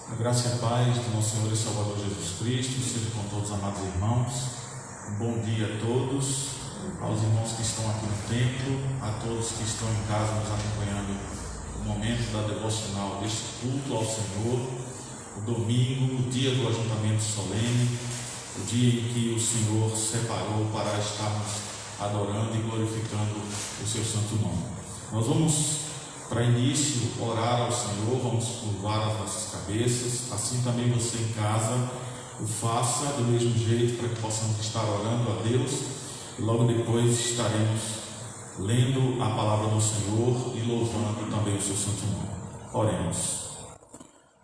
A graça e a paz do nosso Senhor e Salvador Jesus Cristo seja com todos os amados irmãos. Um bom dia a todos, aos irmãos que estão aqui no templo, a todos que estão em casa nos acompanhando no momento da devocional deste culto ao Senhor, o domingo, o dia do ajuntamento solene, o dia em que o Senhor separou para estarmos adorando e glorificando o seu santo nome. Nós vamos, para início, orar ao Senhor, vamos curvar as nossas cabeças, assim também você em casa o faça do mesmo jeito, para que possamos estar orando a Deus, e logo depois estaremos lendo a palavra do Senhor e louvando também o seu santo nome. Oremos.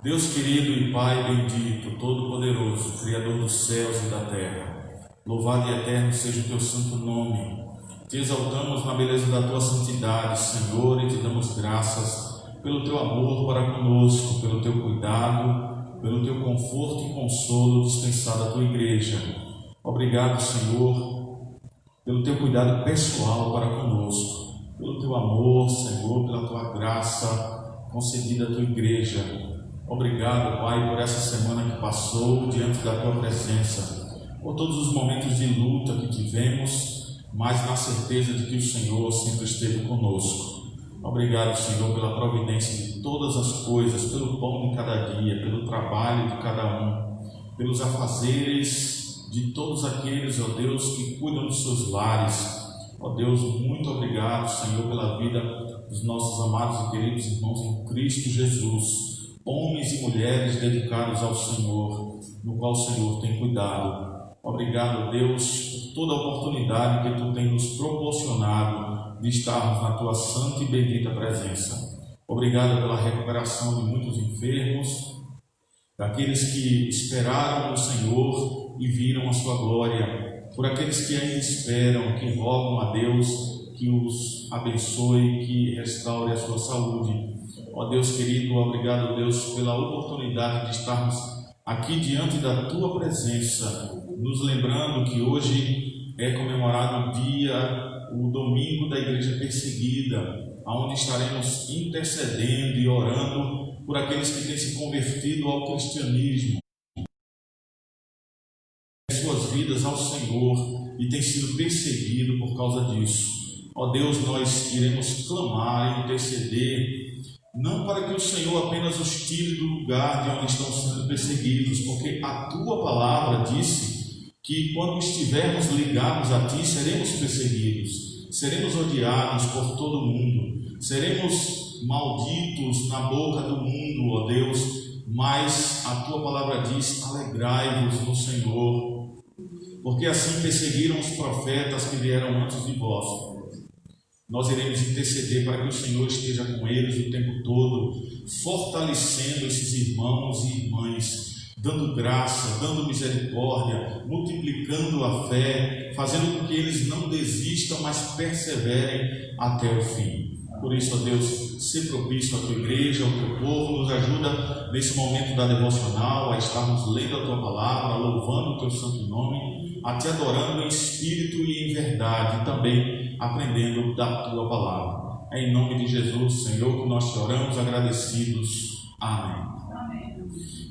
Deus querido e Pai bendito, todo-poderoso, Criador dos céus e da terra, louvado e eterno seja o teu santo nome. Te exaltamos na beleza da tua santidade, Senhor, e te damos graças pelo teu amor para conosco, pelo teu cuidado, pelo teu conforto e consolo dispensado à tua igreja. Obrigado, Senhor, pelo teu cuidado pessoal para conosco, pelo teu amor, Senhor, pela tua graça concedida à tua igreja. Obrigado, Pai, por essa semana que passou diante da tua presença, por todos os momentos de luta que tivemos, mas na certeza de que o Senhor sempre esteve conosco. Obrigado, Senhor, pela providência de todas as coisas, pelo pão de cada dia, pelo trabalho de cada um, pelos afazeres de todos aqueles, ó Deus, que cuidam dos seus lares. Ó Deus, muito obrigado, Senhor, pela vida dos nossos amados e queridos irmãos em Cristo Jesus, homens e mulheres dedicados ao Senhor, no qual o Senhor tem cuidado. Obrigado, Deus, por toda a oportunidade que Tu tens nos proporcionado de estarmos na Tua santa e bendita presença. Obrigado pela recuperação de muitos enfermos, daqueles que esperaram no Senhor e viram a Sua glória, por aqueles que ainda esperam, que rogam a Deus que os abençoe, que restaure a sua saúde. Ó Deus querido, obrigado, Deus, pela oportunidade de estarmos aqui diante da Tua presença, nos lembrando que hoje é comemorado o domingo da igreja perseguida, onde estaremos intercedendo e orando por aqueles que têm se convertido ao cristianismo, suas vidas ao Senhor, e têm sido perseguidos por causa disso. Ó Deus, nós iremos clamar e interceder, não para que o Senhor apenas os tire do lugar de onde estão sendo perseguidos, porque a Tua palavra disse que quando estivermos ligados a Ti, seremos perseguidos, seremos odiados por todo mundo, seremos malditos na boca do mundo, ó Deus, mas a Tua palavra diz: alegrai-vos no Senhor, porque assim perseguiram os profetas que vieram antes de vós. Nós iremos interceder para que o Senhor esteja com eles o tempo todo, fortalecendo esses irmãos e irmãs, dando graça, dando misericórdia, multiplicando a fé, fazendo com que eles não desistam, mas perseverem até o fim. Por isso, ó Deus, se propício à Tua igreja, ao Teu povo, nos ajuda nesse momento da devocional, a estarmos lendo a Tua palavra, louvando o Teu santo nome, a Te adorando em espírito e em verdade, e também aprendendo da Tua palavra. É em nome de Jesus, Senhor, que nós te oramos agradecidos. Amém.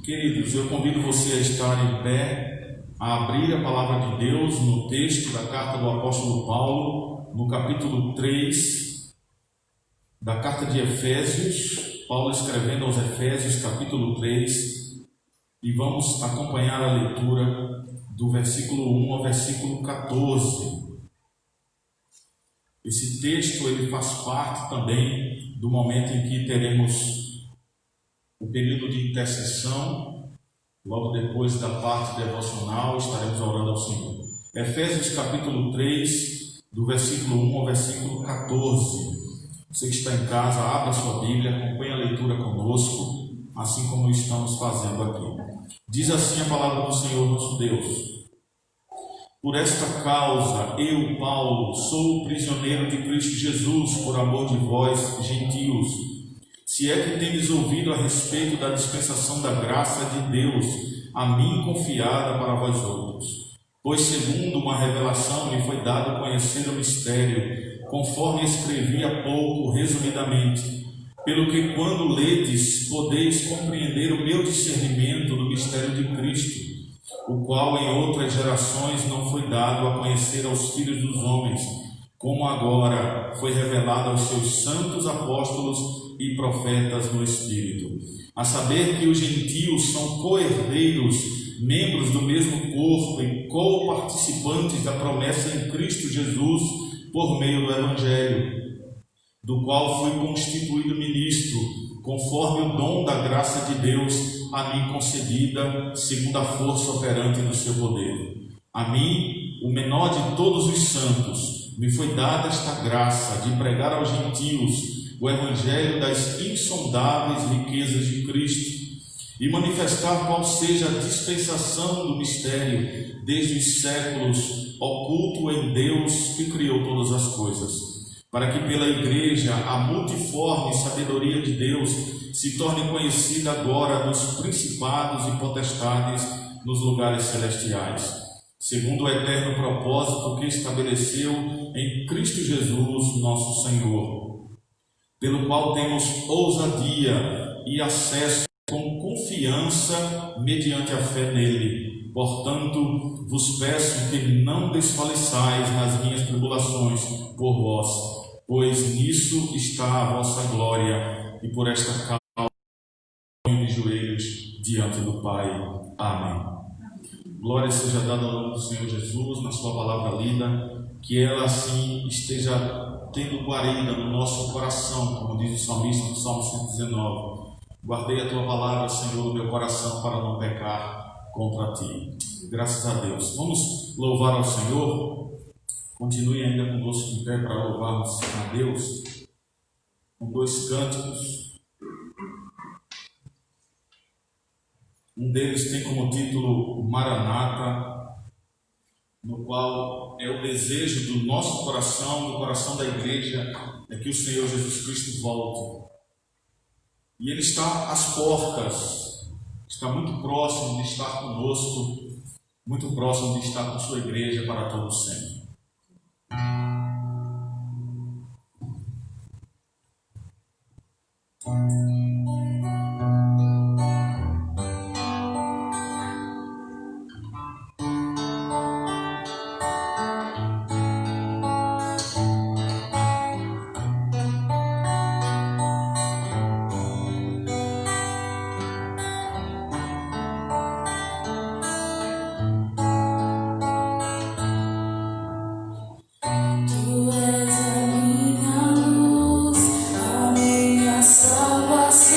Queridos, eu convido você a estar em pé, a abrir a palavra de Deus no texto da carta do apóstolo Paulo, no capítulo 3 da carta de Efésios, Paulo escrevendo aos Efésios, capítulo 3, e vamos acompanhar a leitura do versículo 1 ao versículo 14. Esse texto ele faz parte também do momento em que teremos o período de intercessão. Logo depois da parte devocional estaremos orando ao Senhor. Efésios capítulo 3, do versículo 1 ao versículo 14. Você que está em casa, abra sua Bíblia, acompanhe a leitura conosco, assim como estamos fazendo aqui. Diz assim a palavra do Senhor nosso Deus: por esta causa, eu, Paulo, sou prisioneiro de Cristo Jesus, por amor de vós, gentios, se é que tendes ouvido a respeito da dispensação da graça de Deus, a mim confiada para vós outros. Pois segundo uma revelação me foi dado conhecer o mistério, conforme escrevi há pouco, resumidamente, Pelo que, quando ledes, podeis compreender o meu discernimento no mistério de Cristo, o qual em outras gerações não foi dado a conhecer aos filhos dos homens, como agora foi revelado aos seus santos apóstolos e profetas no Espírito, a saber que os gentios são co-herdeiros, membros do mesmo corpo e co-participantes da promessa em Cristo Jesus por meio do Evangelho, do qual fui constituído ministro, conforme o dom da graça de Deus a mim concedida, segundo a força operante do seu poder. A mim, o menor de todos os santos, me foi dada esta graça de pregar aos gentios o evangelho das insondáveis riquezas de Cristo e manifestar qual seja a dispensação do mistério desde os séculos, oculto em Deus que criou todas as coisas, para que pela Igreja a multiforme sabedoria de Deus se torne conhecida agora nos principados e potestades nos lugares celestiais, segundo o eterno propósito que estabeleceu em Cristo Jesus, nosso Senhor, pelo qual temos ousadia e acesso com confiança mediante a fé nele. Portanto, vos peço que não desfaleçais nas minhas tribulações por vós, pois nisso está a vossa glória, e por esta causa ponho de joelhos diante do Pai. Amém. Glória seja dada ao nome do Senhor Jesus, na sua palavra lida, que ela assim esteja tendo guarida no nosso coração, como diz o salmista no Salmo 119. Guardei a tua palavra, Senhor, no meu coração para não pecar contra ti. Graças a Deus. Vamos louvar ao Senhor. Continue ainda conosco em pé para louvarmos a Deus com dois cânticos. Um deles tem como título Maranata, no qual é o desejo do nosso coração, do coração da igreja, é que o Senhor Jesus Cristo volte. E Ele está às portas, está muito próximo de estar conosco, muito próximo de estar com sua igreja para todo sempre. Tu és a minha luz, a minha salvação.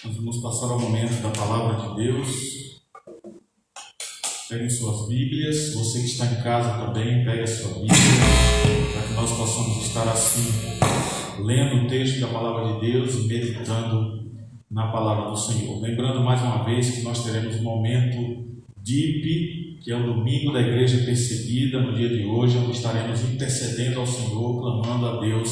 Nós vamos passar ao momento da Palavra de Deus. Peguem suas Bíblias. Você que está em casa também, pegue a sua Bíblia, para que nós possamos estar assim, lendo o texto da Palavra de Deus e meditando na Palavra do Senhor. Lembrando mais uma vez que nós teremos um momento DIP, que é o Domingo da Igreja Percebida, no dia de hoje, onde estaremos intercedendo ao Senhor, clamando a Deus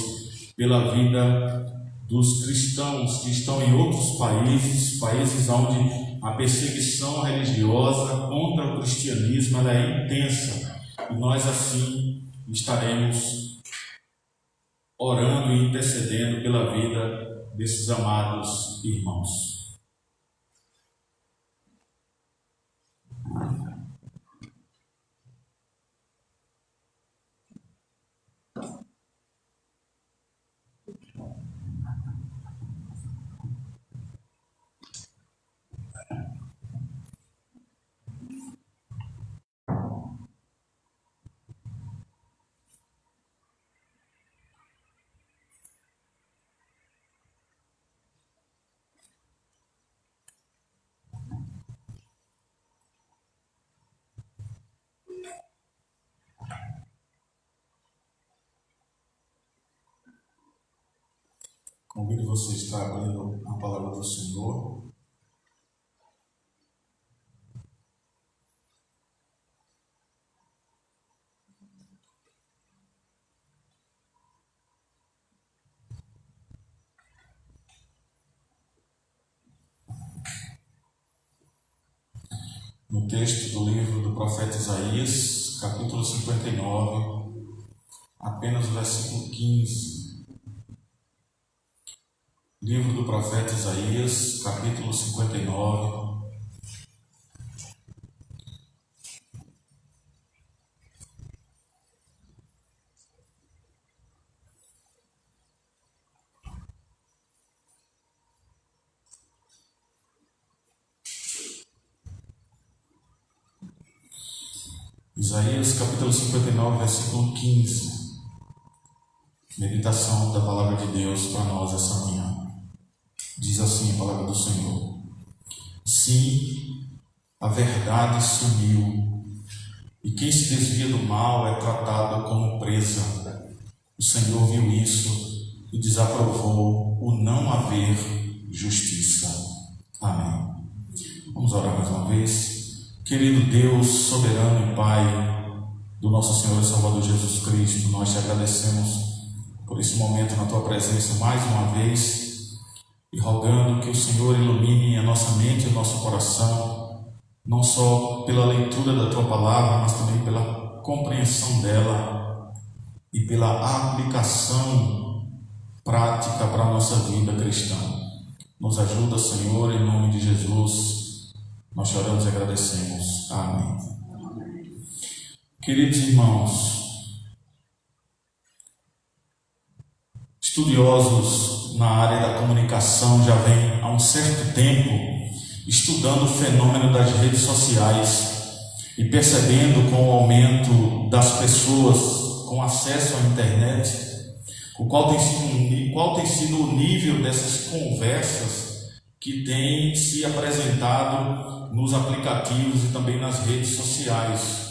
pela vida dos cristãos que estão em outros países onde a perseguição religiosa contra o cristianismo ela é intensa, e nós assim estaremos orando e intercedendo pela vida desses amados irmãos. Convido você a estar abrindo a palavra do Senhor. No texto do livro do profeta Isaías, capítulo 59, apenas o versículo 15. Livro do profeta Isaías, capítulo 59. Isaías, capítulo 59, versículo 15. Meditação da palavra de Deus para nós essa manhã. Diz assim a palavra do Senhor: Sim, a verdade sumiu, e quem se desvia do mal é tratado como presa. O Senhor viu isso e desaprovou o não haver justiça. Amém. Vamos orar mais uma vez. Querido Deus, soberano e Pai do nosso Senhor e Salvador Jesus Cristo, nós te agradecemos por esse momento na tua presença mais uma vez, e rogando que o Senhor ilumine a nossa mente e o nosso coração, não só pela leitura da tua palavra, mas também pela compreensão dela e pela aplicação prática para a nossa vida cristã. Nos ajuda, Senhor, em nome de Jesus. Nós choramos e agradecemos. Amém. Queridos irmãos, estudiosos na área da comunicação já vêm há um certo tempo estudando o fenômeno das redes sociais e percebendo com o aumento das pessoas com acesso à internet, qual tem sido o nível dessas conversas que têm se apresentado nos aplicativos e também nas redes sociais.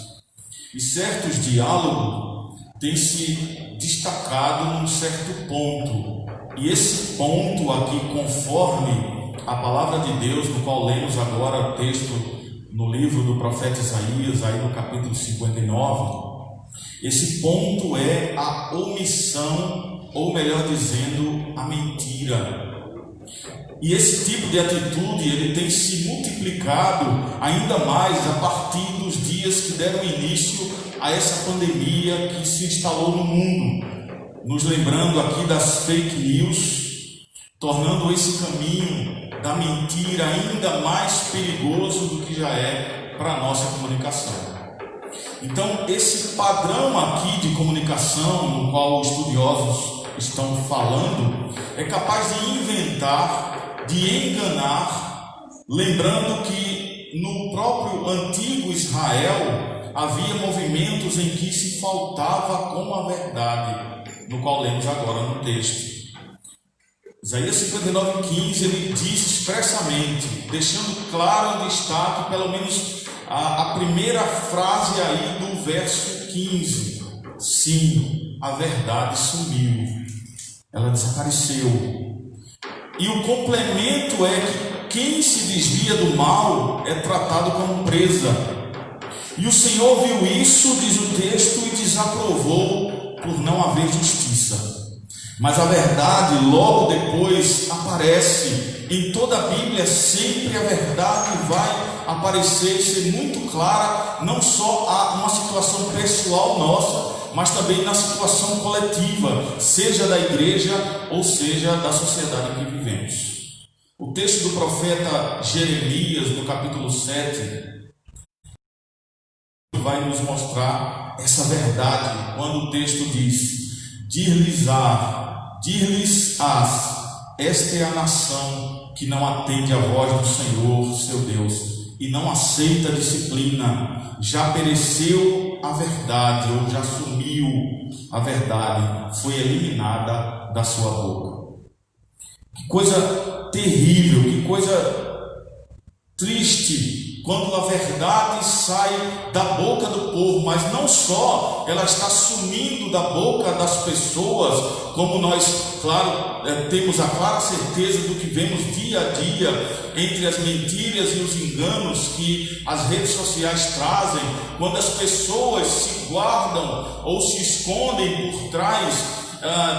E certos diálogos têm se destacado num certo ponto. E esse ponto aqui, conforme a palavra de Deus, no qual lemos agora o texto no livro do profeta Isaías, aí no capítulo 59, esse ponto é a omissão, ou melhor dizendo, a mentira. E esse tipo de atitude, ele tem se multiplicado ainda mais a partir dos dias que deram início a essa pandemia que se instalou no mundo, nos lembrando aqui das fake news, tornando esse caminho da mentira ainda mais perigoso do que já é para a nossa comunicação. Então, esse padrão aqui de comunicação, no qual os estudiosos estão falando, é capaz de inventar, de enganar, lembrando que no próprio antigo Israel havia movimentos em que se faltava com a verdade, no qual lemos agora no texto. Isaías 59:15, ele diz expressamente, deixando claro em destaque pelo menos a primeira frase aí do verso 15: sim, a verdade sumiu, ela desapareceu. E o complemento é que quem se desvia do mal é tratado como presa. E o Senhor viu isso, diz o texto, e desaprovou por não haver justiça. Mas a verdade logo depois aparece. Em toda a Bíblia sempre a verdade vai aparecer e ser muito clara, não só a uma situação pessoal nossa, mas também na situação coletiva, seja da igreja ou seja da sociedade em que vivemos. O texto do profeta Jeremias, no capítulo 7, vai nos mostrar essa verdade, quando o texto diz: dir-lhes-ás, esta é a nação que não atende à voz do Senhor, seu Deus, e não aceita a disciplina. Já pereceu a verdade, ou já sumiu a verdade, foi eliminada da sua boca. Que coisa terrível, que coisa triste, quando a verdade sai da boca do povo, mas não só ela está sumindo da boca das pessoas, como nós, claro, temos a clara certeza do que vemos dia a dia entre as mentiras e os enganos que as redes sociais trazem, quando as pessoas se guardam ou se escondem por trás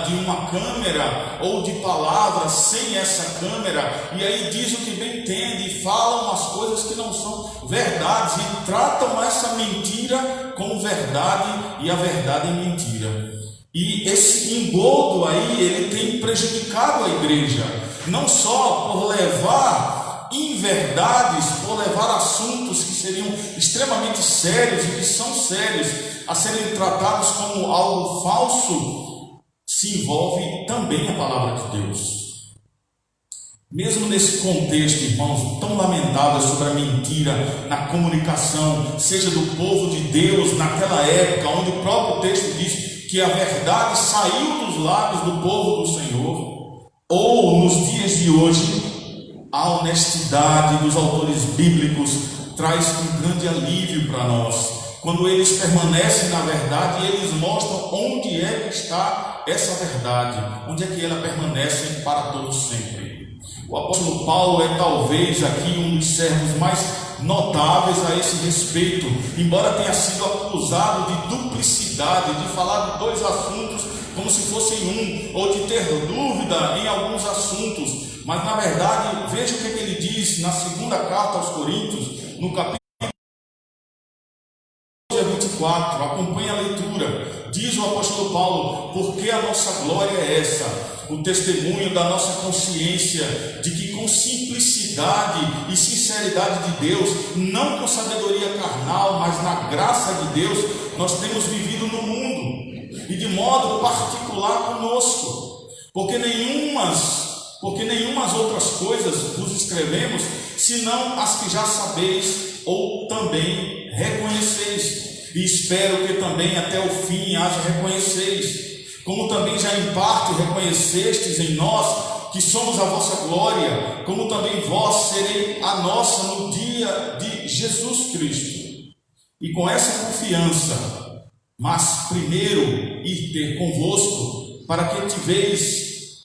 de uma câmera ou de palavras sem essa câmera, e aí diz o que bem entende e falam umas coisas que não são verdades e tratam essa mentira como verdade e a verdade é mentira. E esse engodo aí, ele tem prejudicado a igreja, não só por levar inverdades, por levar assuntos que seriam extremamente sérios e que são sérios a serem tratados como algo falso, se envolve também a palavra de Deus. Mesmo nesse contexto, irmãos, tão lamentável sobre a mentira na comunicação, seja do povo de Deus naquela época, onde o próprio texto diz que a verdade saiu dos lábios do povo do Senhor, ou nos dias de hoje, a honestidade dos autores bíblicos traz um grande alívio para nós. Quando eles permanecem na verdade, eles mostram onde é que está essa verdade, onde é que ela permanece para todos sempre. O apóstolo Paulo é talvez aqui um dos servos mais notáveis a esse respeito, embora tenha sido acusado de duplicidade, de falar de dois assuntos como se fossem um, ou de ter dúvida em alguns assuntos, mas na verdade, veja o que ele diz na segunda carta aos Coríntios, no capítulo 24, acompanhe a leitura. Diz o apóstolo Paulo: porque a nossa glória é essa, o testemunho da nossa consciência, de que com simplicidade e sinceridade de Deus, não com sabedoria carnal, mas na graça de Deus, nós temos vivido no mundo, e de modo particular conosco, porque nenhumas outras coisas vos escrevemos, senão as que já sabeis ou também reconheceis. E espero que também até o fim haja reconheceis, como também já em parte reconhecestes em nós, que somos a vossa glória, como também vós serei a nossa no dia de Jesus Cristo. E com essa confiança, mas primeiro ir ter convosco, para que tiveis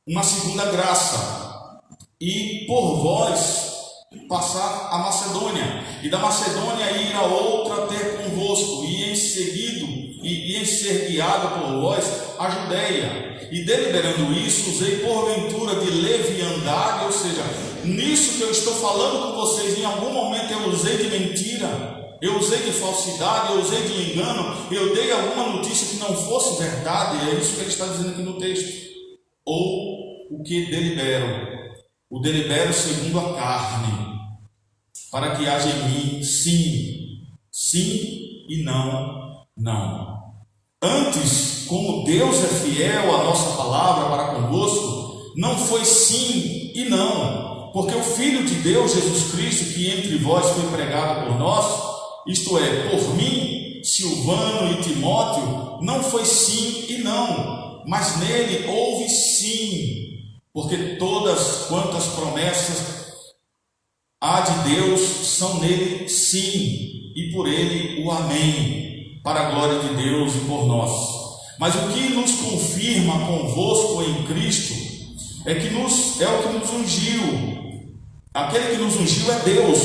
uma segunda graça, e por vós passar a Macedônia, e da Macedônia ir a outra ter convosco, e em seguida, e em ser guiado por vós a Judéia. E deliberando isso, usei porventura de leviandade, ou seja, nisso que eu estou falando com vocês, em algum momento eu usei de mentira, eu usei de falsidade, eu usei de engano, eu dei alguma notícia que não fosse verdade. É isso que ele está dizendo aqui no texto. Ou o que delibero, o delibero segundo a carne, para que haja em mim sim, sim e não, não. Antes, como Deus é fiel à nossa palavra para convosco, não foi sim e não, porque o Filho de Deus, Jesus Cristo, que entre vós foi pregado por nós, isto é, por mim, Silvano e Timóteo, não foi sim e não, mas nele houve sim, porque todas quantas promessas há de Deus são nele sim, e por ele o amém, para a glória de Deus e por nós. Mas o que nos confirma convosco em Cristo é o que nos ungiu. Aquele que nos ungiu é Deus,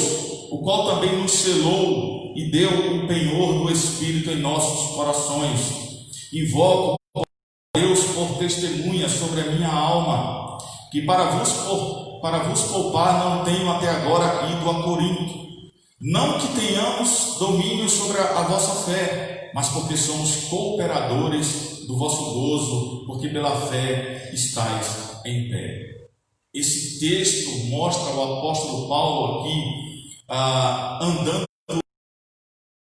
o qual também nos selou e deu o penhor do Espírito em nossos corações. Invoco a Deus por testemunha sobre a minha alma, que para vos poupar não tenho até agora ido a Corinto. Não que tenhamos domínio sobre a vossa fé, mas porque somos cooperadores do vosso gozo, porque pela fé estáis em pé. Esse texto mostra o apóstolo Paulo aqui andando em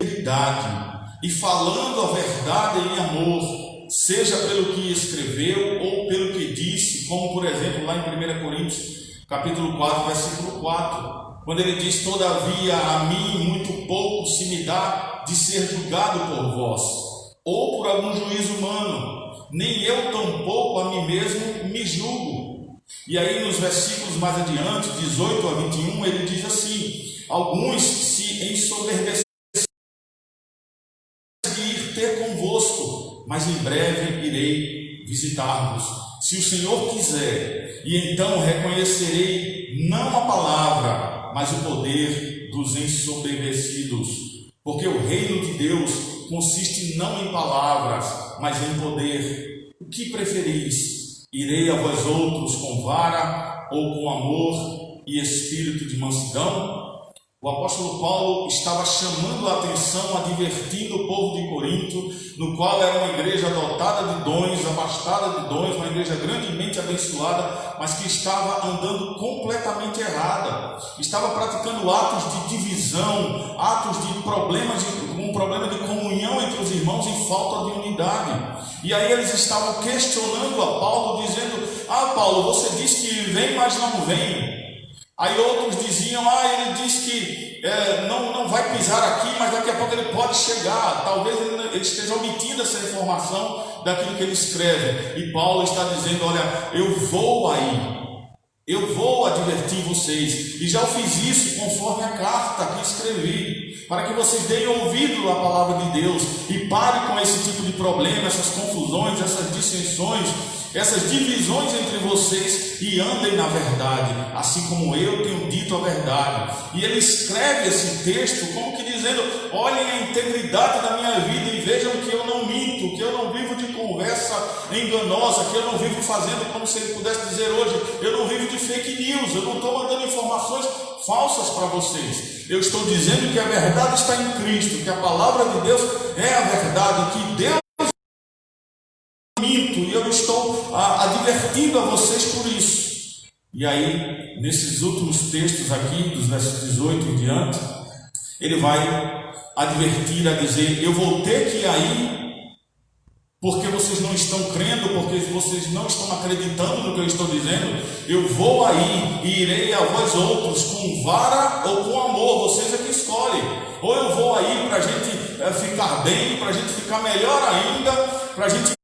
verdade e falando a verdade em amor, seja pelo que escreveu ou pelo que disse, como por exemplo lá em 1 Coríntios capítulo 4, versículo 4, quando ele diz: todavia a mim muito pouco se me dá de ser julgado por vós, ou por algum juízo humano, nem eu tampouco a mim mesmo me julgo. E aí nos versículos mais adiante, 18 a 21, ele diz assim: alguns se ensoberbeceram de ir ter convosco, mas em breve irei visitar-vos, se o Senhor quiser, e então reconhecerei não a palavra, mas o poder dos ensoberbecidos, porque o reino de Deus consiste não em palavras, mas em poder. O que preferis? Irei a vós outros com vara ou com amor e espírito de mansidão? O apóstolo Paulo estava chamando a atenção, advertindo o povo de Corinto, no qual era uma igreja dotada de dons, abastada de dons, uma igreja grandemente abençoada, mas que estava andando completamente errada, estava praticando atos de divisão, atos de um problema de comunhão entre os irmãos e falta de unidade. E aí eles estavam questionando a Paulo, dizendo: Paulo, você diz que vem, mas não vem. Aí outros diziam: ele diz que não vai pisar aqui, mas daqui a pouco ele pode chegar. Talvez ele esteja omitindo essa informação daquilo que ele escreve. E Paulo está dizendo: olha, eu vou aí, eu vou advertir vocês, e já fiz isso conforme a carta que escrevi, para que vocês deem ouvido à palavra de Deus e parem com esse tipo de problema, essas confusões, essas dissensões, essas divisões entre vocês, e andem na verdade, assim como eu tenho dito a verdade. E ele escreve esse texto como que dizendo: olhem a integridade da minha vida e vejam que eu não minto, que eu não vivo de conversa enganosa, que eu não vivo fazendo, como se ele pudesse dizer hoje, eu não vivo de fake news, eu não estou mandando informações falsas para vocês. Eu estou dizendo que a verdade está em Cristo, que a palavra de Deus é a verdade, que Deus e eu estou advertindo a vocês por isso. E aí, nesses últimos textos aqui, dos versos 18 em diante, ele vai advertir, a dizer: eu vou ter que ir aí, porque vocês não estão crendo, porque vocês não estão acreditando no que eu estou dizendo. Eu vou aí e irei a vós outros com vara ou com amor, vocês é que escolhem. Ou eu vou aí para a gente ficar bem, para a gente ficar melhor ainda, para a gente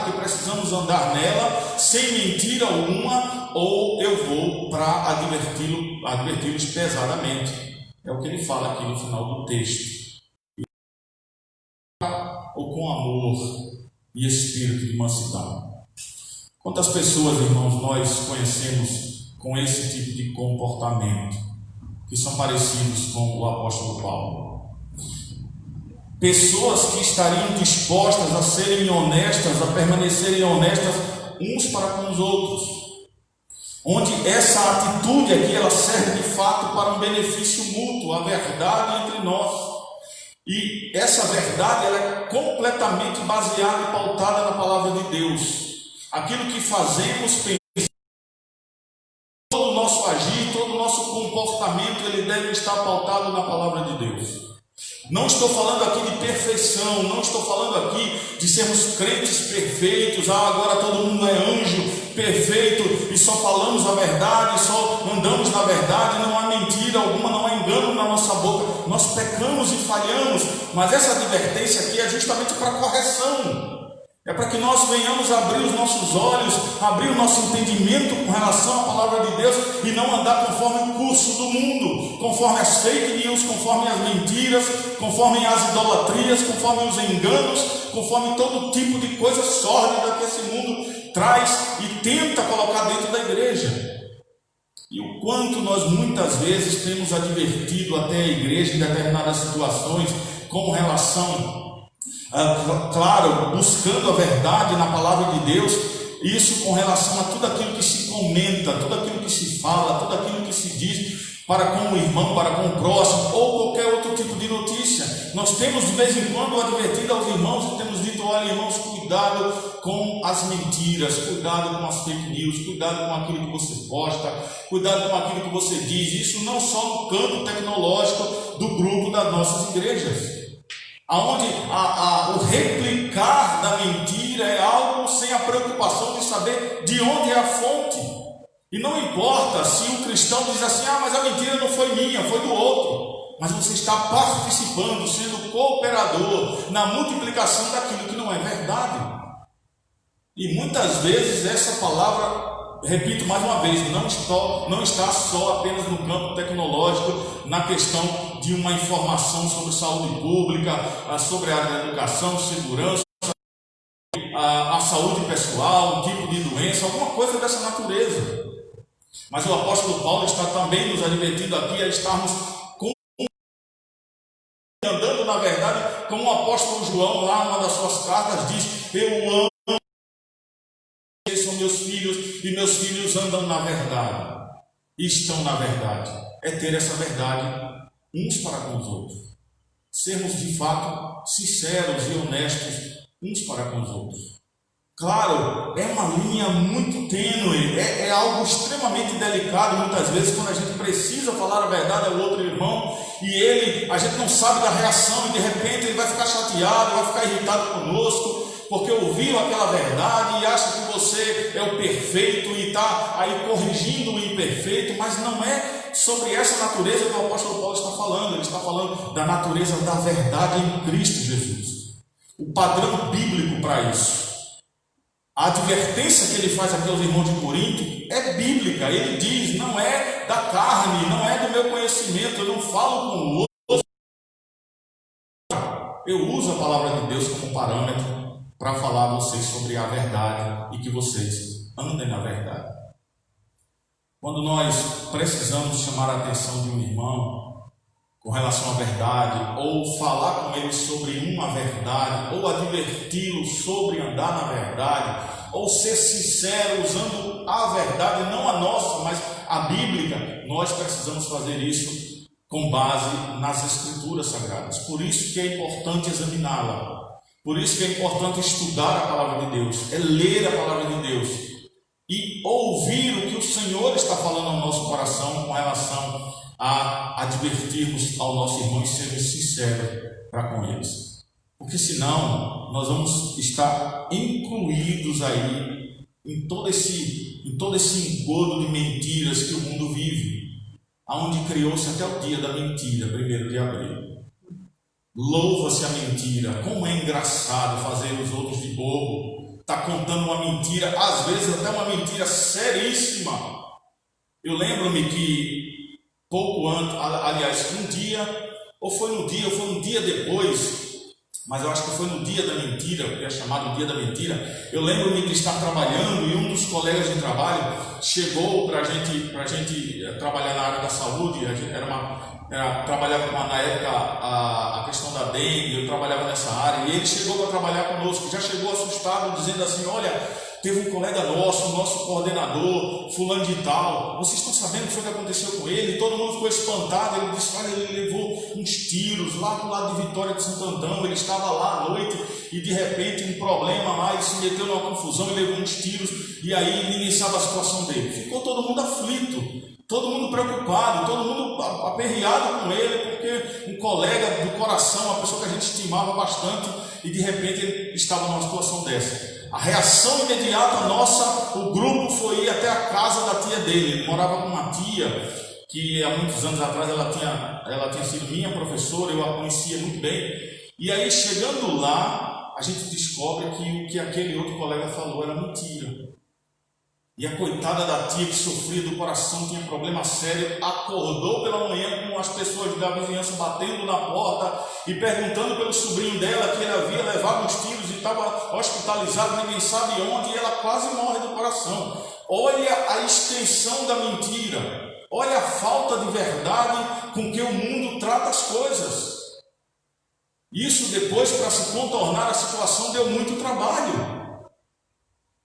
que precisamos andar nela sem mentira alguma, ou eu vou para adverti-los pesadamente. É o que ele fala aqui no final do texto. Ou com amor e espírito de mansidão. Quantas pessoas, irmãos, nós conhecemos com esse tipo de comportamento, que são parecidos com o apóstolo Paulo? Pessoas que estariam dispostas a serem honestas, a permanecerem honestas uns para com os outros, onde essa atitude aqui ela serve de fato para um benefício mútuo, a verdade entre nós. E essa verdade ela é completamente baseada e pautada na palavra de Deus. Aquilo que fazemos, pensamos, todo o nosso agir, todo o nosso comportamento, ele deve estar pautado na palavra de Deus. Não estou falando aqui de perfeição, não estou falando aqui de sermos crentes perfeitos, agora todo mundo é anjo perfeito e só falamos a verdade, só andamos na verdade, não há mentira alguma, não há engano na nossa boca. Nós pecamos e falhamos, mas essa advertência aqui é justamente para correção, É para que nós venhamos abrir os nossos olhos, abrir o nosso entendimento com relação à palavra de Deus e não andar conforme o curso do mundo, conforme as fake news, conforme as mentiras, conforme as idolatrias, conforme os enganos, conforme todo tipo de coisa sórdida que esse mundo traz e tenta colocar dentro da igreja. E o quanto nós muitas vezes temos advertido até a igreja em determinadas situações com relação, claro, buscando a verdade na palavra de Deus, isso com relação a tudo aquilo que se comenta, tudo aquilo que se fala, tudo aquilo que se diz para com o irmão, para com o próximo, ou qualquer outro tipo de notícia. Nós temos de vez em quando advertido aos irmãos e temos dito: olha, irmãos, cuidado com as mentiras, cuidado com as fake news, cuidado com aquilo que você posta, cuidado com aquilo que você diz. Isso não só no campo tecnológico do grupo das nossas igrejas, aonde o replicar da mentira é algo sem a preocupação de saber de onde é a fonte. E não importa se o cristão diz assim: ah, mas a mentira não foi minha, foi do outro. Mas você está participando, sendo cooperador na multiplicação daquilo que não é verdade. E muitas vezes essa palavra, repito mais uma vez, não está só apenas no campo tecnológico, na questão de uma informação sobre saúde pública, sobre a educação, segurança, a saúde pessoal, um tipo de doença, alguma coisa dessa natureza. Mas o apóstolo Paulo está também nos advertindo aqui a estarmos andando na verdade, como o apóstolo João, lá numa das suas cartas, diz: eu amo, eles são meus filhos, e meus filhos andam na verdade, estão na verdade. É ter essa verdade uns para com os outros, sermos de fato sinceros e honestos uns para com os outros. Claro, é uma linha muito tênue, é algo extremamente delicado muitas vezes, quando a gente precisa falar a verdade ao outro irmão e a gente não sabe da reação e de repente ele vai ficar chateado, vai ficar irritado conosco, porque ouviu aquela verdade e acha que você é o perfeito e está aí corrigindo o imperfeito, mas não é sobre essa natureza que o apóstolo Paulo está falando. Ele está falando da natureza da verdade em Cristo Jesus, o padrão bíblico para isso. A advertência que ele faz aqui aos irmãos de Corinto é bíblica. Ele diz: não é da carne, não é do meu conhecimento, eu não falo com o outro. Eu uso a palavra de Deus como parâmetro para falar a vocês sobre a verdade e que vocês andem na verdade. Quando nós precisamos chamar a atenção de um irmão com relação à verdade, ou falar com ele sobre uma verdade, ou adverti-lo sobre andar na verdade, ou ser sincero usando a verdade, não a nossa, mas a bíblica, nós precisamos fazer isso com base nas Escrituras Sagradas. Por isso que é importante examiná-la, por isso que é importante estudar a palavra de Deus, é ler a palavra de Deus e ouvir o que o Senhor está falando ao nosso coração com relação a advertirmos ao nosso irmão e sermos sinceros para com eles. Porque senão nós vamos estar incluídos aí em todo esse engodo de mentiras que o mundo vive, aonde criou-se até o dia da mentira, 1º de abril. Louva-se a mentira, como é engraçado fazer os outros de bobo, está contando uma mentira, às vezes até uma mentira seríssima. Eu lembro-me que pouco antes, aliás, um dia, ou foi um dia depois, mas eu acho que foi no dia da mentira, que é chamado dia da mentira. Eu lembro-me de estar trabalhando e um dos colegas de trabalho chegou para a gente trabalhar na área da saúde. A gente trabalhava na época a questão da dengue, eu trabalhava nessa área, e ele chegou para trabalhar conosco, já chegou assustado, dizendo assim: olha, teve um colega nosso coordenador, fulano de tal, vocês estão sabendo o que foi que aconteceu com ele? Todo mundo ficou espantado. Ele disse: olha, ele levou uns tiros lá do lado de Vitória de Santo Antão, ele estava lá à noite e de repente um problema lá, ele se meteu numa confusão e levou uns tiros, e aí ninguém sabe a situação dele. Ficou todo mundo aflito, todo mundo preocupado, todo mundo aperreado com ele, porque um colega do coração, uma pessoa que a gente estimava bastante, e de repente ele estava numa situação dessa. A reação imediata nossa, o grupo foi ir até a casa da tia dele. Ele morava com uma tia que há muitos anos atrás ela tinha sido minha professora, eu a conhecia muito bem. E aí, chegando lá, a gente descobre que o que aquele outro colega falou era mentira. E a coitada da tia que sofria do coração, tinha problema sério, acordou pela manhã com as pessoas da vizinhança batendo na porta e perguntando pelo sobrinho dela, que ele havia levado os tiros e estava hospitalizado, ninguém sabe onde, e ela quase morre do coração. Olha a extensão da mentira, olha a falta de verdade com que o mundo trata as coisas. Isso depois, para se contornar a situação, deu muito trabalho.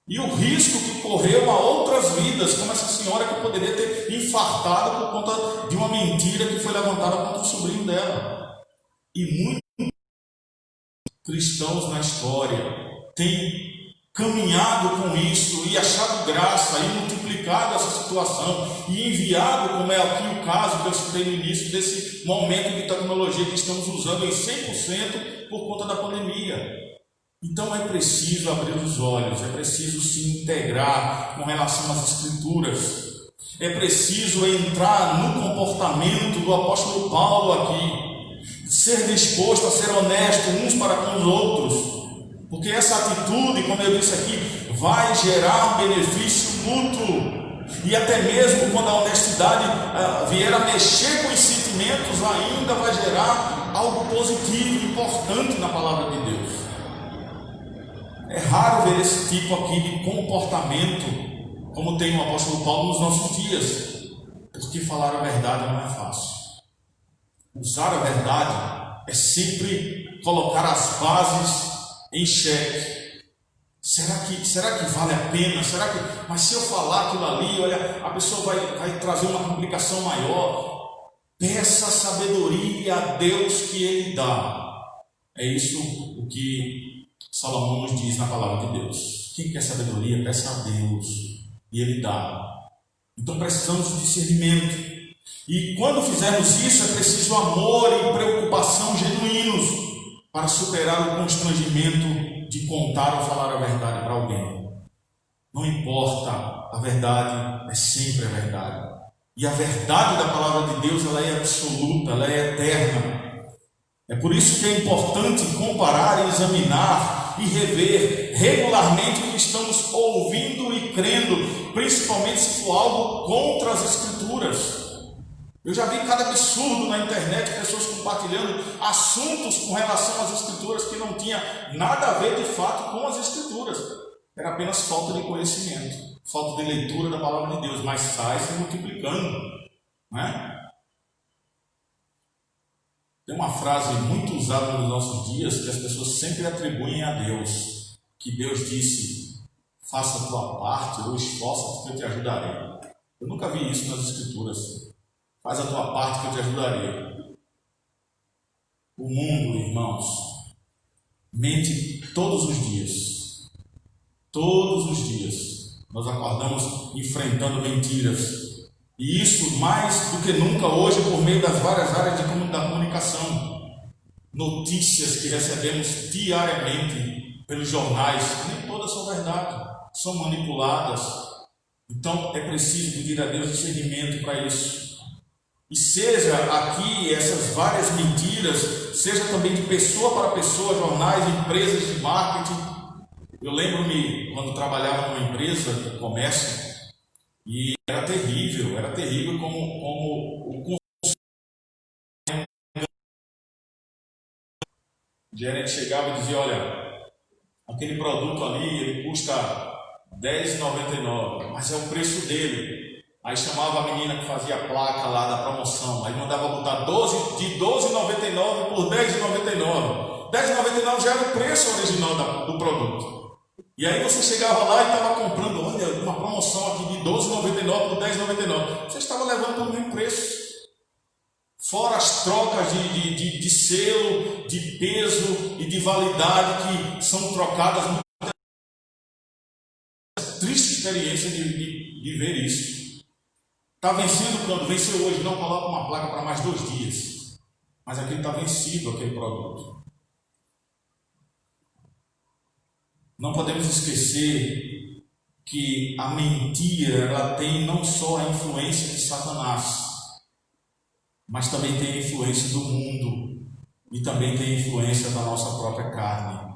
E o risco que correu a outras vidas, como essa senhora que poderia ter infartado por conta de uma mentira que foi levantada contra o sobrinho dela. E muitos cristãos na história têm caminhado com isso e achado graça e multiplicado essa situação e enviado, como é aqui o caso que eu citei no início, desse momento de tecnologia que estamos usando em 100% por conta da pandemia. Então é preciso abrir os olhos, é preciso se integrar com relação às Escrituras, é preciso entrar no comportamento do apóstolo Paulo aqui, ser disposto a ser honesto uns para com os outros, porque essa atitude, como eu disse aqui, vai gerar um benefício mútuo, e até mesmo quando a honestidade vier a mexer com os sentimentos, ainda vai gerar algo positivo, importante na palavra de Deus. É raro ver esse tipo aqui de comportamento como tem o apóstolo Paulo nos nossos dias, porque falar a verdade não é fácil. Usar a verdade é sempre colocar as bases em xeque. Será que vale a pena? Mas se eu falar aquilo ali, olha, a pessoa vai trazer uma complicação maior. Peça sabedoria a Deus que Ele dá. É isso o que Salomão nos diz na palavra de Deus. Quem quer sabedoria, peça a Deus e Ele dá. Então precisamos de discernimento. E quando fizermos isso, é preciso amor e preocupação genuínos para superar o constrangimento de contar ou falar a verdade para alguém. Não importa, a verdade é sempre a verdade. E a verdade da palavra de Deus, ela é absoluta, ela é eterna. É por isso que é importante comparar e examinar e rever regularmente o que estamos ouvindo e crendo, principalmente se for algo contra as Escrituras. Eu já vi cada absurdo na internet, pessoas compartilhando assuntos com relação às Escrituras que não tinha nada a ver de fato com as Escrituras. Era apenas falta de conhecimento, falta de leitura da palavra de Deus, mas sai se multiplicando, não é? Tem uma frase muito usada nos nossos dias que as pessoas sempre atribuem a Deus, que Deus disse: faça a tua parte ou esforça-te que eu te ajudarei. Eu nunca vi isso nas Escrituras. Faz a tua parte que eu te ajudarei. O mundo, irmãos, mente todos os dias. Todos os dias. Nós acordamos enfrentando mentiras. E isso mais do que nunca hoje por meio das várias áreas da comunicação. Notícias que recebemos diariamente pelos jornais, nem todas são verdade, são manipuladas. Então é preciso pedir a Deus discernimento para isso. E seja aqui essas várias mentiras, seja também de pessoa para pessoa, jornais, empresas de marketing. Eu lembro-me quando trabalhava numa empresa de comércio, e era terrível como o gerente chegava e dizia: olha, aquele produto ali, ele custa R$10,99, mas é o preço dele. Aí chamava a menina que fazia a placa lá da promoção, aí mandava botar de R$12,99 por R$10,99. R$10,99 já era o preço original do produto. E aí você chegava lá e estava comprando, olha, uma promoção aqui de R$12,99 por R$10,99. Você estava levando pelo mesmo preço. Fora as trocas de selo, de peso e de validade que são trocadas. Triste experiência de ver isso. Está vencendo quando? Venceu hoje, não coloca uma placa para mais 2 dias. Mas aquele está vencido, aquele produto. Não podemos esquecer que a mentira, ela tem não só a influência de Satanás, mas também tem a influência do mundo e também tem a influência da nossa própria carne.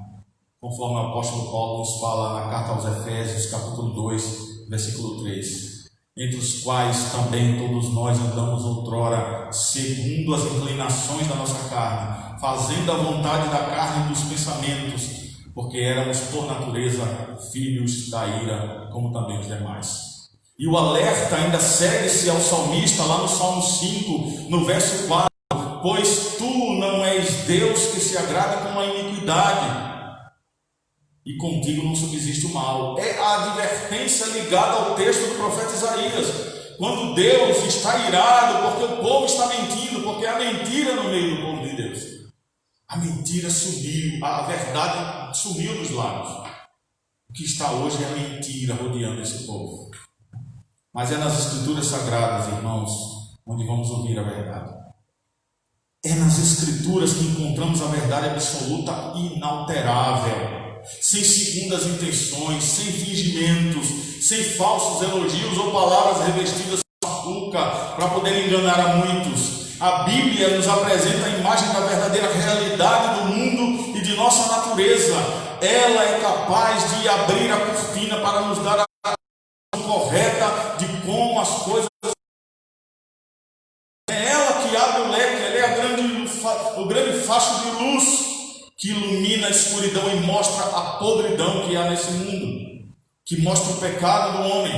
conforme o apóstolo Paulo nos fala na carta aos Efésios, capítulo 2, versículo 3, entre os quais também todos nós andamos outrora, segundo as inclinações da nossa carne, fazendo a vontade da carne e dos pensamentos, porque éramos por natureza filhos da ira, como também os demais. E o alerta ainda segue-se ao salmista, lá no Salmo 5, no verso 4, pois tu não és Deus que se agrada com a iniquidade, e contigo não subsiste o mal. É a advertência ligada ao texto do profeta Isaías, quando Deus está irado, porque o povo está mentindo, porque há mentira no meio do povo de Deus. A mentira sumiu, a verdade sumiu dos lábios. O que está hoje é a mentira rodeando esse povo. Mas é nas Escrituras Sagradas, irmãos, onde vamos ouvir a verdade. É nas Escrituras que encontramos a verdade absoluta e inalterável, sem segundas intenções, sem fingimentos, sem falsos elogios ou palavras revestidas de açúcar para poder enganar a muitos. A Bíblia nos apresenta a imagem da verdadeira realidade do mundo e de nossa natureza. Ela é capaz de abrir a cortina para nos dar a correta de como as coisas. É ela que abre o leque, ela é o grande facho de luz que ilumina a escuridão e mostra a podridão que há nesse mundo, que mostra o pecado do homem,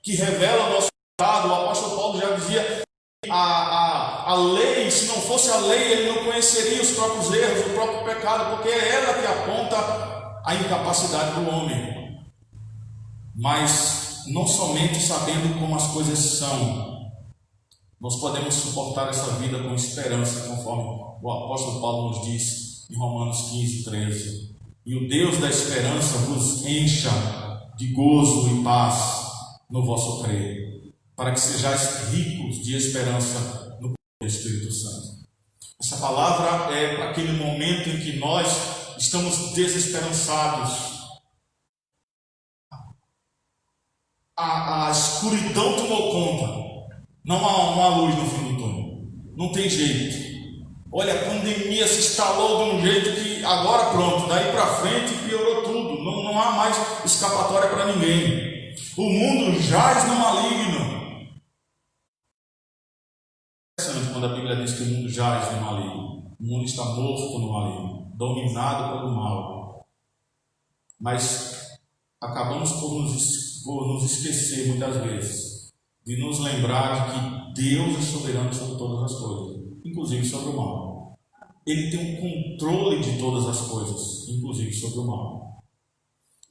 que revela o nosso pecado. O apóstolo Paulo já dizia: a lei, se não fosse a lei, ele não conheceria os próprios erros, o próprio pecado, porque é ela que aponta a incapacidade do homem. Mas não somente sabendo como as coisas são, nós podemos suportar essa vida com esperança, conforme o apóstolo Paulo nos diz em Romanos 15, 13. E o Deus da esperança vos encha de gozo e paz no vosso crer, para que sejais ricos de esperança no poder do Espírito Santo. Essa palavra é para aquele momento em que nós estamos desesperançados. A escuridão tomou conta, não há uma luz no fim do túnel, não tem jeito. Olha, a pandemia se instalou de um jeito que agora pronto, daí para frente piorou tudo, não há mais escapatória para ninguém. O mundo jaz no maligno. É interessante quando a Bíblia diz que o mundo jaz no maligno. O mundo está morto no maligno, dominado pelo mal. Mas acabamos por nos esquecer muitas vezes de nos lembrar de que Deus é soberano sobre todas as coisas, inclusive sobre o mal. Ele tem o controle de todas as coisas, inclusive sobre o mal.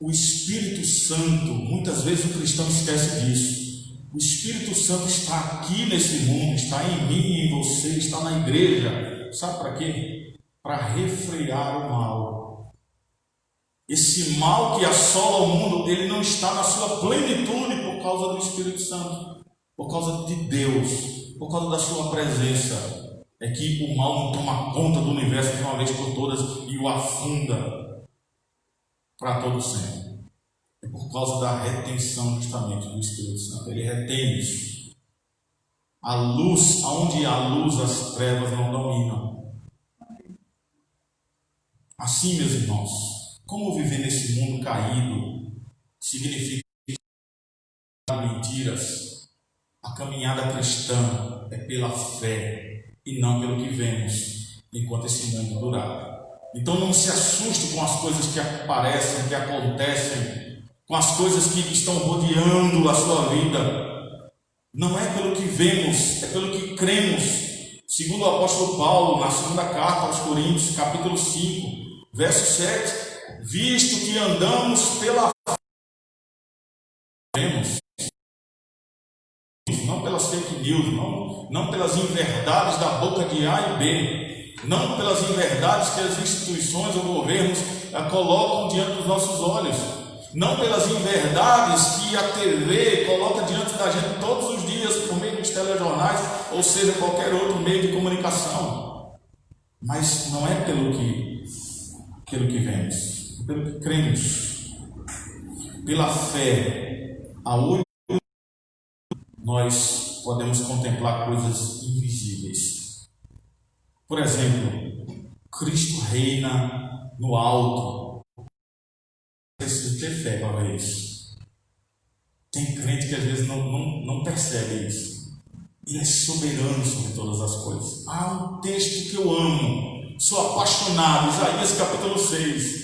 O Espírito Santo, muitas vezes o cristão esquece disso. O Espírito Santo está aqui nesse mundo, está em mim e em você, está na igreja. Sabe para quê? Para refrear o mal. Esse mal que assola o mundo, ele não está na sua plenitude por causa do Espírito Santo, por causa de Deus, por causa da sua presença. É que o mal não toma conta do universo de uma vez por todas e o afunda para todo sempre. É por causa da retenção justamente do Espírito Santo. Ele retém isso. A luz, aonde há luz, as trevas não dominam. Assim, meus irmãos, como viver nesse mundo caído significa mentiras? A caminhada cristã é pela fé e não pelo que vemos, enquanto esse mundo durar. Então não se assuste com as coisas que aparecem, que acontecem, com as coisas que estão rodeando a sua vida. Não é pelo que vemos, é pelo que cremos. Segundo o apóstolo Paulo, na segunda carta aos Coríntios, capítulo 5, verso 7, visto que andamos pela fé, não pelas fake news, não pelas inverdades da boca de A e B, não pelas inverdades que as instituições ou governos colocam diante dos nossos olhos, não pelas inverdades que a TV coloca diante da gente todos os dias por meio dos telejornais, ou seja, qualquer outro meio de comunicação. Mas não é pelo que vemos, é pelo que cremos. Pela fé, a única nós podemos contemplar coisas invisíveis. Por exemplo, Cristo reina no alto. ter fé para ver isso. Tem crente que às vezes não percebe isso. Ele é soberano sobre todas as coisas. Há um texto que eu amo, sou apaixonado, Isaías capítulo 6.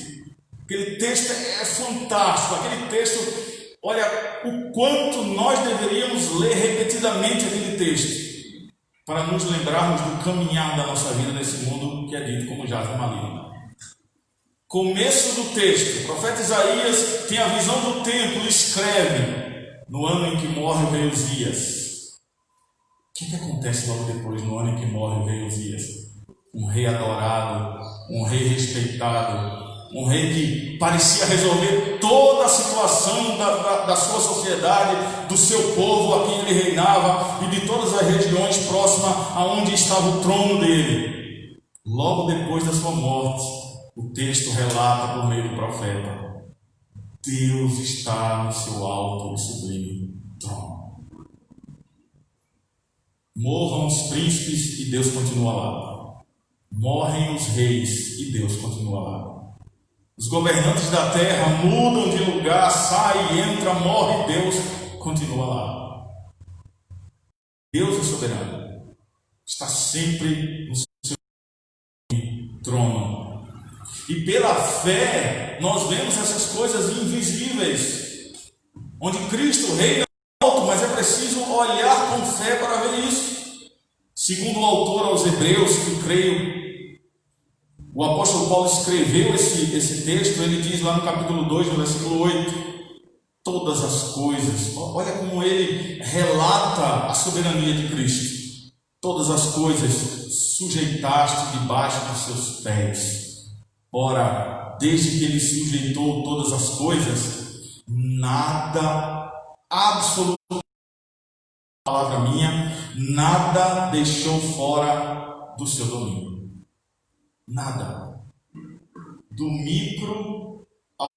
Aquele texto é fantástico, aquele texto, olha, o quanto nós deveríamos ler repetidamente aquele texto, para nos lembrarmos do caminhar da nossa vida nesse mundo que é dito como jaz maligno. Começo do texto, o profeta Isaías tem a visão do templo e escreve, no ano em que morre o rei Uzias. O que acontece logo depois, no ano em que morre o rei Uzias? Um rei adorado, um rei respeitado, um rei que parecia resolver toda a situação da sua sociedade, do seu povo a quem ele reinava e de todas as regiões próximas aonde estava o trono dele. Logo depois da sua morte, o texto relata por meio do profeta: Deus está no seu alto e sublime trono. Morram os príncipes e Deus continua lá. Morrem os reis e Deus continua lá. Os governantes da terra mudam de lugar, sai, entra, morre, Deus continua lá. Deus é soberano. Está sempre no seu trono. E pela fé, nós vemos essas coisas invisíveis, onde Cristo reina alto, mas é preciso olhar com fé para ver isso. Segundo o autor aos Hebreus, que creio, o apóstolo Paulo escreveu esse texto, ele diz lá no capítulo 2, no versículo 8, todas as coisas, olha como ele relata a soberania de Cristo. Todas as coisas sujeitaste debaixo dos seus pés. Ora, desde que ele sujeitou todas as coisas, nada, absolutamente, palavra minha, nada deixou fora do seu domínio. Nada. Do micro ao...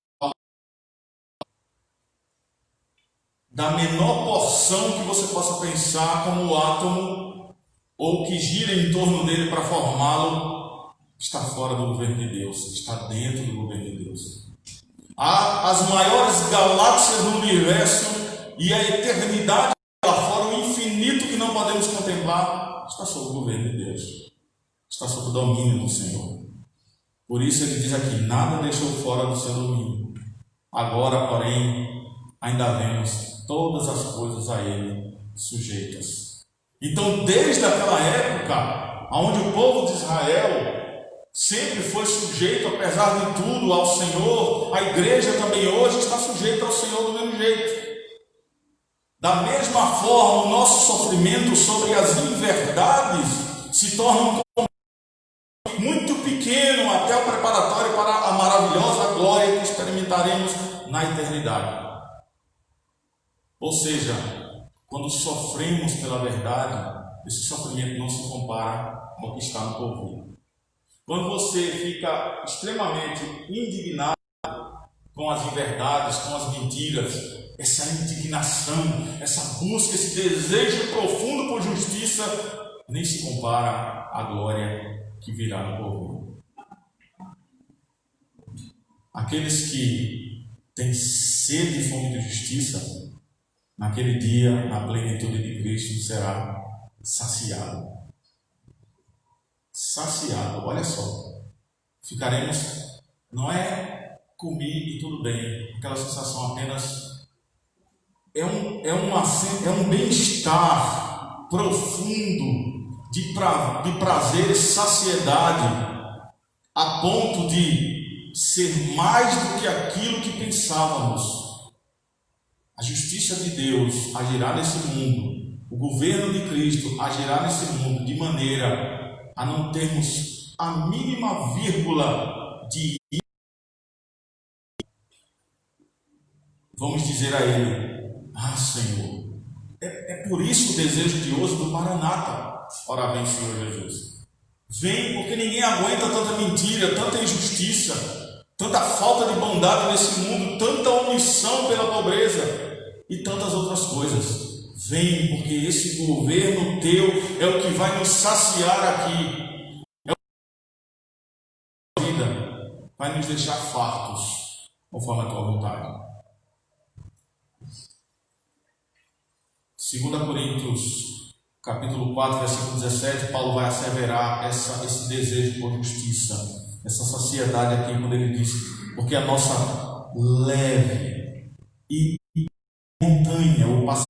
da menor porção que você possa pensar como o átomo, ou que gira em torno dele para formá-lo, está fora do governo de Deus, está dentro do governo de Deus. Há as maiores galáxias do universo e a eternidade lá fora, o infinito que não podemos contemplar, está sob o governo de Deus, está sob o domínio do Senhor. Por isso ele diz aqui: nada deixou fora do seu domínio. Agora, porém, ainda vemos todas as coisas a ele sujeitas. Então, desde aquela época, onde o povo de Israel sempre foi sujeito, apesar de tudo, ao Senhor, a igreja também hoje está sujeita ao Senhor do mesmo jeito. Da mesma forma, o nosso sofrimento sobre as inverdades se torna muito pequeno até o preparatório para a maravilhosa glória que experimentaremos na eternidade. Ou seja, quando sofremos pela verdade, esse sofrimento não se compara ao que está no porvir. Quando você fica extremamente indignado com as inverdades, com as mentiras, essa indignação, essa busca, esse desejo profundo por justiça, nem se compara à glória que virá no porvir. Aqueles que têm sede e fome de justiça, naquele dia, na plenitude de Cristo, será saciado. Saciado, olha só. Ficaremos, não é comer e tudo bem, aquela sensação apenas, é um bem-estar profundo, de prazer e saciedade, a ponto de ser mais do que aquilo que pensávamos. A justiça de Deus agirá nesse mundo, o governo de Cristo agirá nesse mundo de maneira a não termos a mínima vírgula de... Vamos dizer a Ele: ah, Senhor, é por isso o desejo de hoje do Maranata. Ora vem, Senhor Jesus. Vem, porque ninguém aguenta tanta mentira, tanta injustiça, tanta falta de bondade nesse mundo, tanta omissão pela pobreza e tantas outras coisas. Vem, porque esse governo teu é o que vai nos saciar aqui. É o que vai nos deixar fartos. conforme a tua vontade. 2 Coríntios, capítulo 4, versículo 17, Paulo vai asseverar esse desejo por justiça, essa saciedade aqui, quando ele diz: porque a nossa leve e momentânea ocupação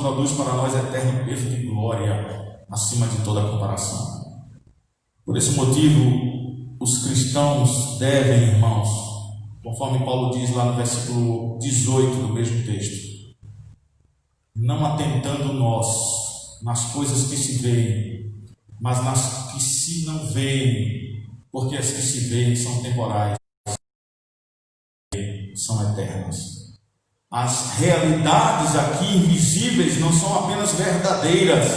produz para nós eterno peso de glória acima de toda comparação. Por esse motivo, os cristãos devem, irmãos, conforme Paulo diz lá no versículo 18 do mesmo texto, não atentando nós nas coisas que se veem, mas nas que se não veem, porque as que se veem são temporais, são eternas. As realidades aqui invisíveis não são apenas verdadeiras,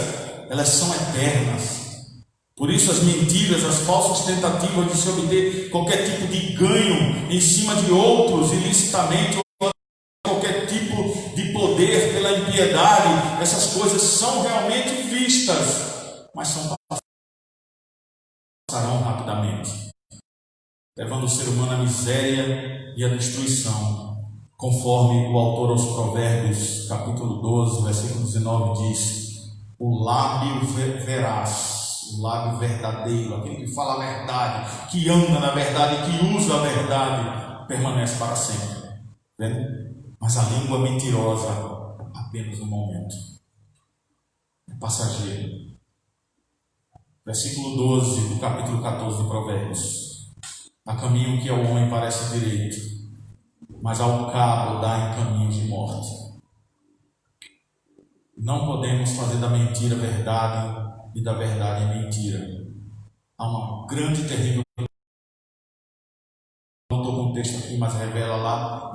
elas são eternas. Por isso as mentiras, as falsas tentativas de se obter qualquer tipo de ganho em cima de outros ilicitamente, qualquer tipo de poder pela impiedade, essas coisas são realmente vistas, mas passarão rapidamente, levando o ser humano à miséria e à destruição, conforme o autor aos Provérbios, capítulo 12, versículo 19 diz: o lábio veraz, o lábio verdadeiro, aquele que fala a verdade, que anda na verdade, que usa a verdade, permanece para sempre. Entende? Mas a língua mentirosa, apenas um momento, é passageiro. Versículo 12 do capítulo 14 de Provérbios: há caminho que ao homem parece direito, mas ao cabo dá em caminhos de morte. Não podemos fazer da mentira verdade e da verdade mentira. Há uma grande e terrível, não estou com o texto aqui, mas revela lá,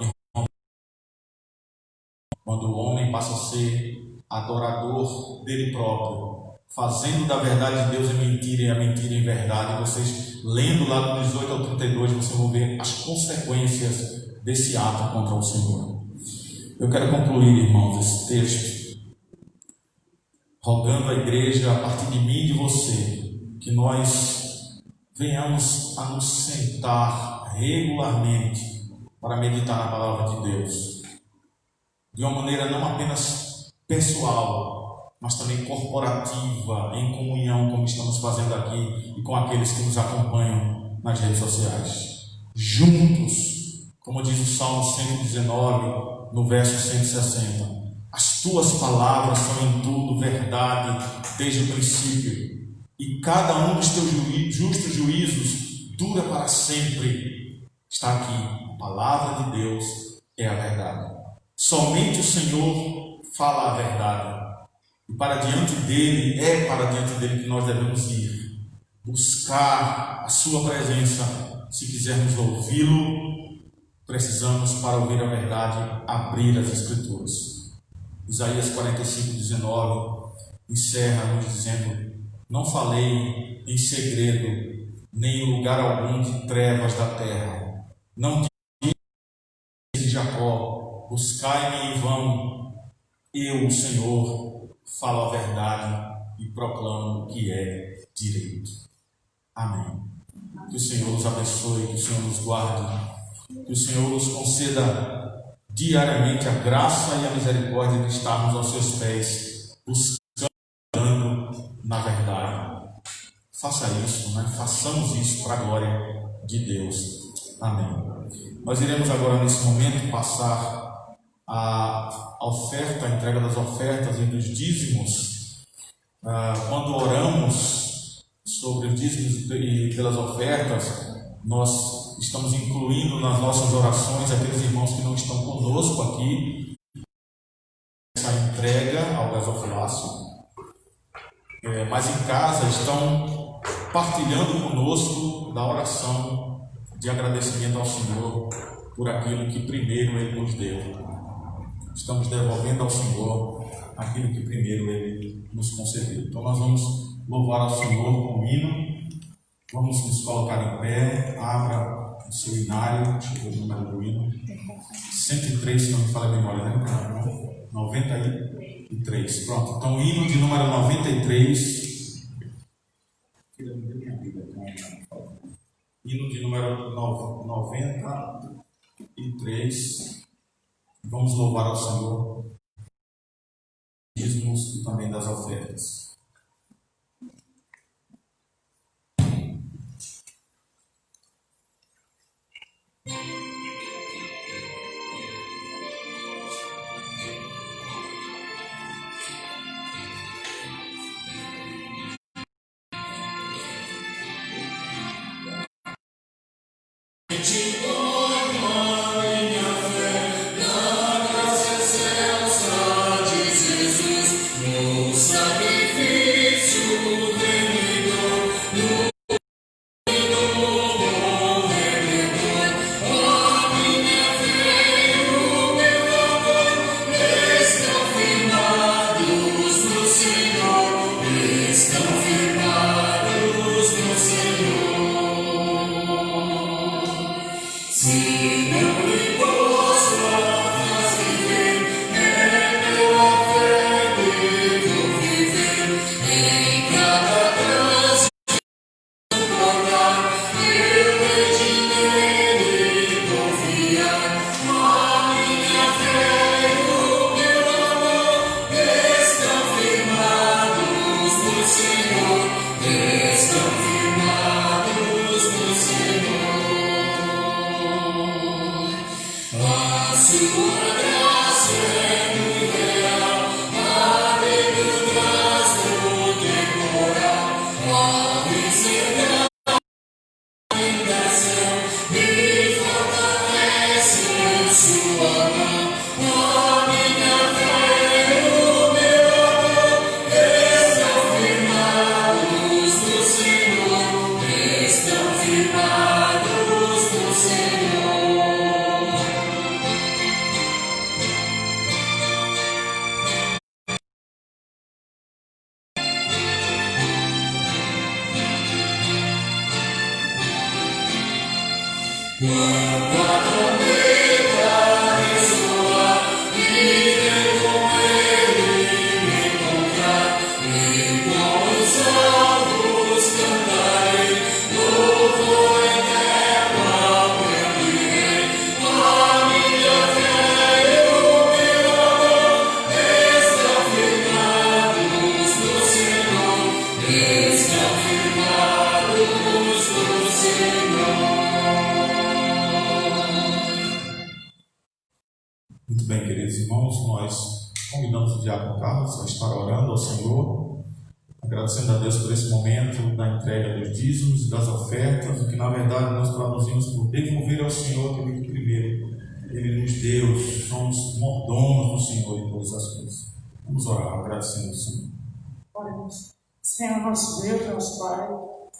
quando o homem passa a ser adorador dele próprio, fazendo da verdade de Deus em mentira e a mentira em verdade. Vocês, lendo lá do 18 ao 32, vocês vão ver as consequências desse ato contra o Senhor. Eu quero concluir, irmãos, esse texto rogando à igreja, a partir de mim e de você, que nós venhamos a nos sentar regularmente para meditar na palavra de Deus, de uma maneira não apenas pessoal, mas também corporativa, em comunhão, como estamos fazendo aqui e com aqueles que nos acompanham nas redes sociais, juntos, como diz o Salmo 119, no verso 160: as tuas palavras são em tudo verdade desde o princípio, e cada um dos teus justos juízos dura para sempre. Está aqui, a palavra de Deus é a verdade. Somente o Senhor fala a verdade, e para diante dele, que nós devemos ir, buscar a sua presença. Se quisermos ouvi-lo, precisamos, para ouvir a verdade, abrir as Escrituras. Isaías 45, 19 encerra nos dizendo: não falei em segredo, nem em lugar algum de trevas da terra. Não disse Jacó: buscai-me em vão. Eu, o Senhor, falo a verdade e proclamo o que é direito. Amém. Que o Senhor nos abençoe, que o Senhor nos guarde, que o Senhor nos conceda diariamente a graça e a misericórdia de estarmos aos seus pés, buscando na verdade. Faça isso, façamos isso para a glória de Deus. Amém. Nós iremos agora, nesse momento, passar a oferta, a entrega das ofertas e dos dízimos. Quando oramos sobre os dízimos e pelas ofertas, nós estamos incluindo nas nossas orações aqueles irmãos que não estão conosco aqui, essa entrega ao gasofilácio, mas em casa estão partilhando conosco da oração de agradecimento ao Senhor por aquilo que primeiro Ele nos deu. Estamos devolvendo ao Senhor aquilo que primeiro Ele nos concedeu. Então nós vamos louvar ao Senhor com o hino. Vamos nos colocar em pé. Abra o seu hinário. Deixa eu ver o número do hino. 103, se não me falha a memória, né? 93. Pronto. Então, o hino de número 93. Hino de número 93. e 3. Vamos louvar ao Senhor, dízimos e também das ofertas. Muito bem, queridos irmãos, nós convidamos o Diácono Carlos a estar orando ao Senhor, agradecendo a Deus por esse momento da entrega dos dízimos e das ofertas, o que na verdade nós traduzimos por devolver ao Senhor aquilo que primeiro Ele nos deu. Somos mordomos do Senhor em todas as coisas. Vamos orar agradecendo ao Senhor. Oremos. Senhor nosso Deus, nosso Pai,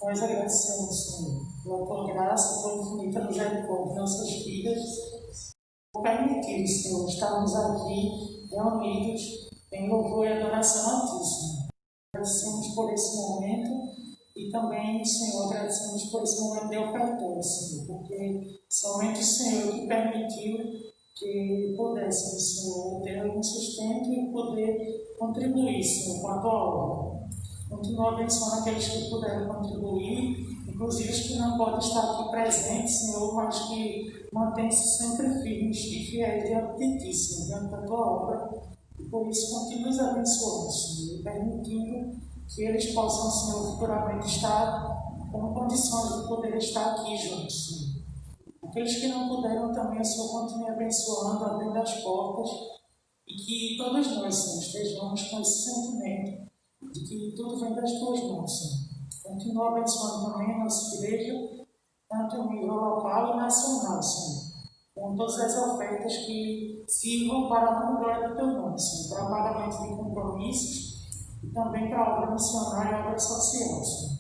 nós agradecemos, Senhor, pela tua graça, pela infinita misericórdia em nossas vidas, por permitir, Senhor, estarmos aqui reunidos em louvor e adoração a Ti, Senhor. Agradecemos por esse momento e também, Senhor, agradecemos por esse momento de ofertório, Senhor, porque somente o Senhor que permitiu que pudéssemos, Senhor, ter algum sustento e poder contribuir, Senhor, com a Tua obra. Continua abençoando aqueles que puderam contribuir, inclusive os que não podem estar aqui presentes, Senhor, mas que mantêm-se sempre firmes e fiéis diante de Ti, Senhor, diante da Tua obra. E por isso, continue abençoando, Senhor, e permitindo que eles possam, Senhor, futuramente estar com condições de poder estar aqui juntos, Senhor. Aqueles que não puderam também, o Senhor continue abençoando, abrindo as portas, e que todos nós, Senhor, estejamos com esse sentimento de que tudo vem das Tuas mãos, Senhor. Continua abençoando também a nossa igreja, tanto em nível local e nacional, Senhor, com todas as ofertas que sirvam para a glória do Teu nome, Senhor, para o pagamento de compromissos e também para a obra missionária e a obra social, Senhor.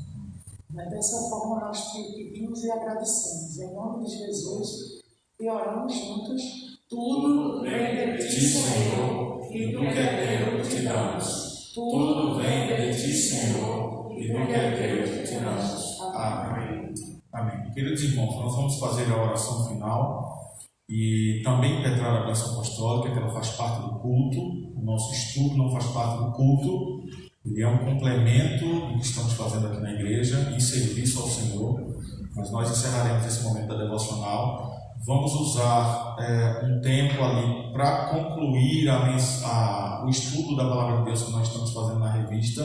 Dessa forma nós te pedimos e agradecemos, em nome de Jesus, e oramos juntos. Tudo vem de Ti, Senhor, e do que é Teu te damos. Tudo vem de Ti, Senhor, e do que é Teu te damos. Amém. Amém. Queridos irmãos, nós vamos fazer a oração final e também impetrar a bênção apostólica, que ela faz parte do culto. O nosso estudo não faz parte do culto, ele é um complemento do que estamos fazendo aqui na igreja, em serviço ao Senhor. Mas nós encerraremos esse momento da devocional vamos usar um tempo ali para concluir o estudo da Palavra de Deus que nós estamos fazendo na revista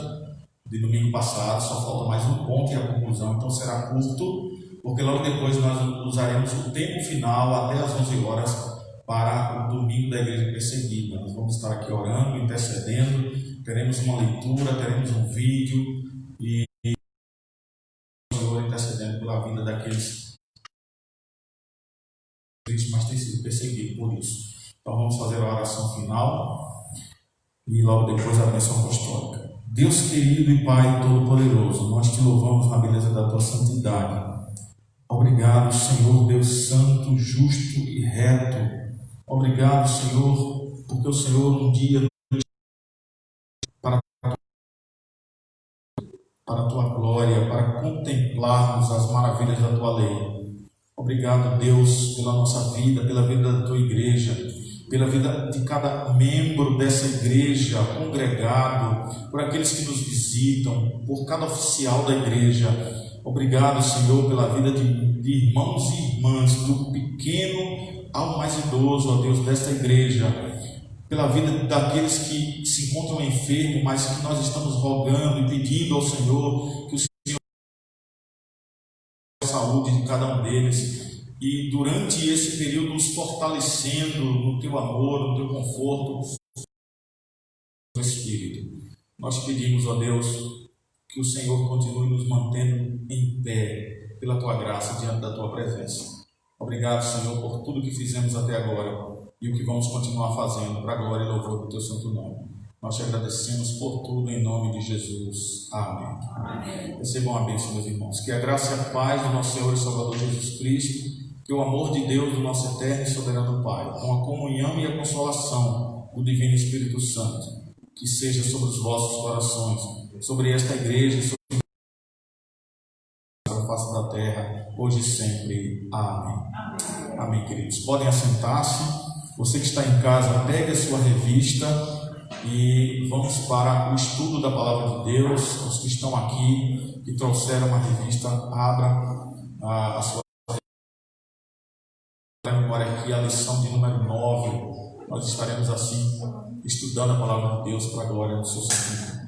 de domingo passado. Só falta mais um ponto e a conclusão, então será curto, porque logo depois nós usaremos o tempo final até às 11 horas para o domingo da Igreja Perseguida. Nós vamos estar aqui orando, intercedendo, teremos uma leitura, teremos um vídeo e o Senhor intercedendo pela vida daqueles mas têm sido perseguidos por isso. Então vamos fazer a oração final e logo depois a bênção apostólica. Deus querido e Pai Todo-Poderoso, nós te louvamos na beleza da tua santidade. Obrigado, Senhor Deus Santo, justo e reto. Obrigado, Senhor, porque o Senhor um dia para a tua glória, para contemplarmos as maravilhas da tua lei. Obrigado, Deus, pela nossa vida, pela vida da tua igreja, pela vida de cada membro dessa igreja, congregado, por aqueles que nos visitam, por cada oficial da igreja. Obrigado, Senhor, pela vida de irmãos e irmãs, do pequeno ao mais idoso, ó Deus, desta igreja, pela vida daqueles que se encontram enfermos, mas que nós estamos rogando e pedindo ao Senhor que o Senhor dê a saúde de cada um deles, e durante esse período nos fortalecendo no teu amor, no teu conforto, no Espírito. Nós pedimos, ó Deus, que o Senhor continue nos mantendo em pé pela tua graça diante da tua presença. Obrigado, Senhor, por tudo que fizemos até agora e o que vamos continuar fazendo para a glória e louvor do teu santo nome. Nós te agradecemos por tudo em nome de Jesus. Amém. Amém. Recebam a bênção, meus irmãos. Que a graça e a paz do nosso Senhor e Salvador Jesus Cristo, que o amor de Deus, do nosso eterno e soberano Pai, com a comunhão e a consolação do Divino Espírito Santo, que seja sobre os vossos corações, sobre esta igreja, sobre a face da terra, hoje e sempre. Amém. Amém. Amém, queridos. Podem assentar-se. Você que está em casa, pegue a sua revista e vamos para o estudo da Palavra de Deus. Os que estão aqui, que trouxeram uma revista, abra a sua memória aqui, a lição de número 9. Nós estaremos assim, estudando a Palavra de Deus para a glória do seu Senhor.